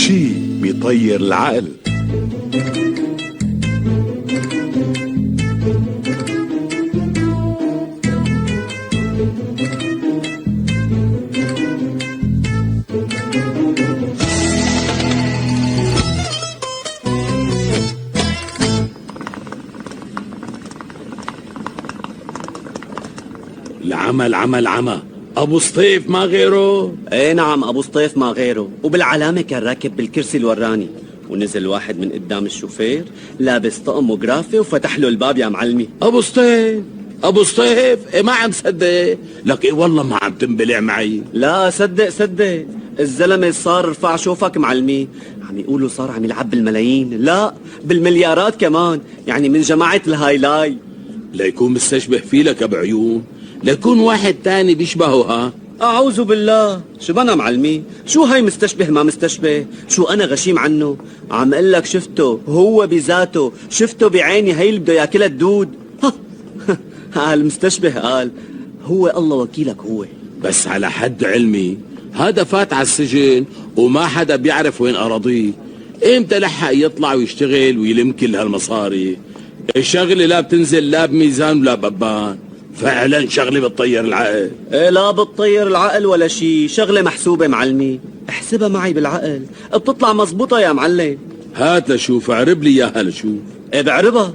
إشي بيطير العقل. العمل عمل عمى، ابو سطيف ما غيره. ايه نعم، ابو سطيف ما غيره. وبالعلامة كان راكب بالكرسي الوراني، ونزل واحد من قدام الشوفير لابس طقم وجرافة وفتح له الباب يا معلمي. ابو سطيف ابو سطيف، إيه ما عم صدق لك، إيه والله ما عم تنبلع معي. لا صدق صدق، الزلمة صار رفع شوفك معلمي، عم يقولوا صار عم يلعب بالملايين، لا بالمليارات كمان، يعني من جماعة الهايلاي. ليكون مستشبه فيه لك ابو عيون، ليكون واحد تاني بيشبهه. ها أعوذ بالله، شو بنا معلمي؟ شو هاي مستشبه ما مستشبه؟ شو أنا غشيم عنه؟ عم قل لك شفته هو بذاته، شفته بعيني، هي اللي بده ياكلها الدود. قال مستشبه، قال هو الله وكيلك هو. بس على حد علمي هذا فات على السجن وما حدا بيعرف وين أراضيه. امتى لحق يطلع ويشتغل ويلم كل هالمصاري؟ الشغلة لا بتنزل لا بميزان ولا ببان، فعلا شغلة بتطير العقل. إيه لا بتطير العقل ولا شي، شغلة محسوبة معلمي، احسبها معي بالعقل بتطلع مزبوطة يا معلم. هات لشوف، اعرب لي اياها لشوف. ايه بعربها.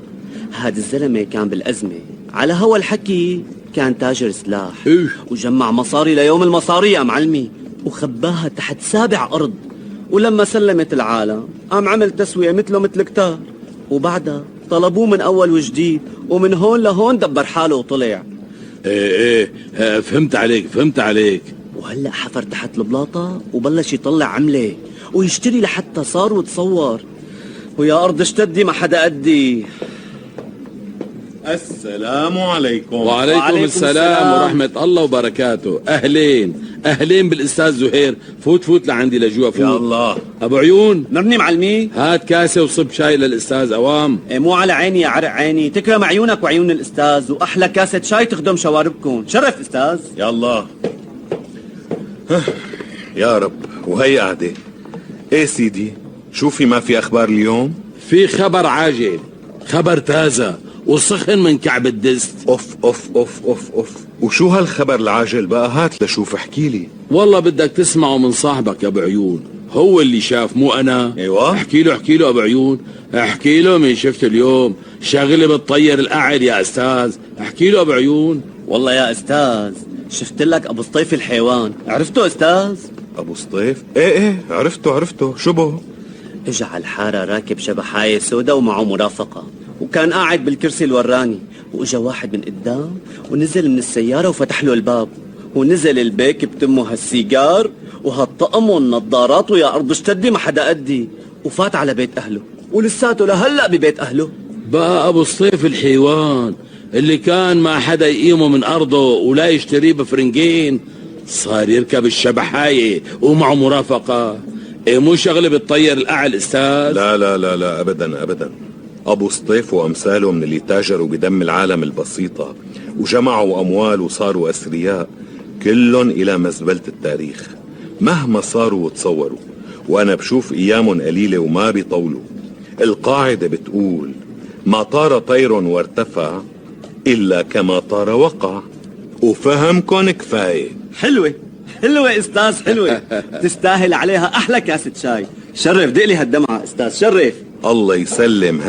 هاد الزلمة كان بالأزمة، على هوا الحكي كان تاجر سلاح، إيه؟ وجمع مصاري ليوم المصاري يا معلمي، وخباها تحت 7 أرض، ولما سلمت العالم قام عمل تسوية مثله مثل كتار، وبعدها طلبوه من أول وجديد، ومن هون لهون دبر حاله وطلع. ايه فهمت عليك فهمت عليك. وهلأ حفر تحت البلاطة وبلش يطلع عملة ويشتري لحتى صار وتصور، ويا أرض اشتدي ما حدا قدي. السلام عليكم. وعليكم السلام ورحمة الله وبركاته. أهلين أهلين بالأستاذ زهير، فوت فوت لعندي لجوا، فوت. يا الله. أبو عيون، مرني معلمي. هات كاسة وصب شاي للأستاذ أوام. إيه مو على عيني يا عرق عيني، تكرم عيونك وعيون الأستاذ، وأحلى كاسة شاي تخدم شواربكم. شرف أستاذ. يا الله. يا رب. وهي قاعدة. ايه سيدي، شو في ما في أخبار اليوم؟ في خبر عاجل، خبر تازة وسخن من كعب الدست. اوف اوف اوف اوف اوف. وشو هالخبر العاجل بقى؟ هات لشوف، احكي لي. والله بدك تسمعه من صاحبك يا ابو عيون، هو اللي شاف مو انا. ايوه احكي له ابو عيون، احكي له من شفت اليوم شغله بتطير القعد يا استاذ، احكي له ابو عيون. والله يا أستاذ شفت لك أبو سطيف الحيوان، عرفته أستاذ؟ ابو سطيف؟ ايه عرفته. شو بو؟ اجى على الحارة راكب شبحاية سودا ومعه مرافقة، وكان قاعد بالكرسي الوراني، واجا واحد من قدام ونزل من السيارة وفتح له الباب، ونزل البيك بتمه هالسيجار وهالطقم والنظارات، ويا أرض اشتدي ما حدا قدي، وفات على بيت أهله، ولساته لهلأ ببيت أهله. بقى ابو سطيف الحيوان اللي كان ما حدا يقيمه من ارضه ولا يشتريه بفرنجين، صار يركب الشبحاية ومعه مرافقة. إيه مو شغله بتطير القعل استاذ؟ لا ابدا. ابو سطيف وامثاله من اللي تاجروا بدم العالم البسيطة وجمعوا اموال وصاروا اثرياء، كلهم الى مزبلة التاريخ مهما صاروا وتصوروا، وانا بشوف ايامهم قليلة وما بيطولوا. القاعدة بتقول ما طار طير وارتفع الا كما طار وقع، وفهمكن كفاية. حلوة أستاذ، حلوة. تستاهل عليها أحلى كاسة شاي. شرف دقلي هالدمعة أستاذ، شرف. الله يسلم.